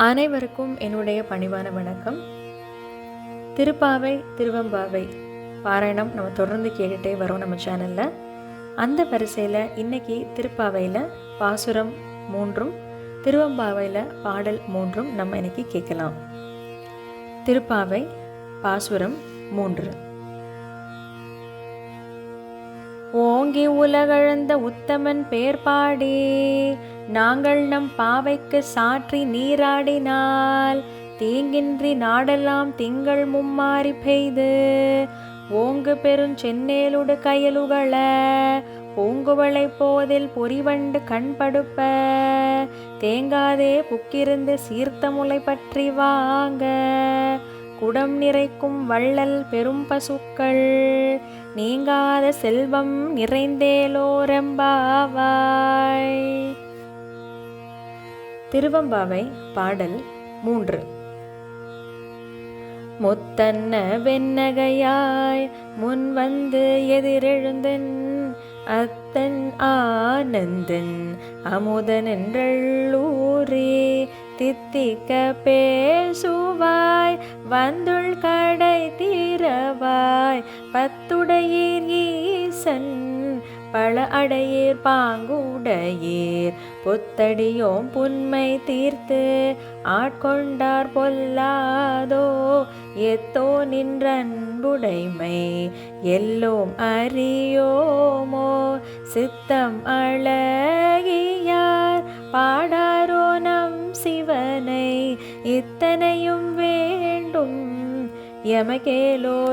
அனைவருக்கும் என்னுடைய பணிவான வணக்கம். திருப்பாவை திருவெம்பாவை பாராயணம் நம்ம தொடர்ந்து கேட்டுகிட்டே வரோம் நம்ம சேனலில். அந்த வரிசையில் இன்னைக்கு திருப்பாவையில் பாசுரம் 3ம் திருவெம்பாவையில் பாடல் 3ம் நம்ம இன்னைக்கு கேட்கலாம். திருப்பாவை பாசுரம் 3. ஓங்கி உலகழந்த உத்தமன் பேர் பாடி நாங்கள் நம் பாவைக்கு சாற்றி நீராடினால் தீங்கின்றி நாடெல்லாம் திங்கள் மும்மாறி பெய்து ஓங்கு பெருஞ்சென்னேலுடு கயலுகள பூங்குவளை போதில் பொறிவண்டு கண்படுப்ப தேங்காதே புக்கிருந்து சீர்த்த முளை பற்றி வாங்க குடம் நிறைக்கும் வள்ளல் பெரும் பசுக்கள் நீங்காத செல்வம் நிறைந்தேலோரெம்பாவாய். திருவெம்பாவை பாடல் 3. முத்தன்ன வெண்ணகையாய் முன் வந்து எதிரெழுந்தன் அத்தன் ஆனந்தன் அமுதன் என்றூரே தித்திக்க பேசுவாய் வந்துள் கடை தீரவாய் பத்துடையீர் ஈசன் பல அடையீர் பாங்குடையீர் பொத்தடியோம் புன்மை தீர்த்து ஆட்கொண்டார் பொல்லாதோ எத்தோ நின்றன்புடைமை எல்லோம் அறியோமோ சித்தம் அழகியார் பாடாரோ நம் சிவனை இத்தனையும் வேண்டும் எமகேலோரெம்பாவாய்.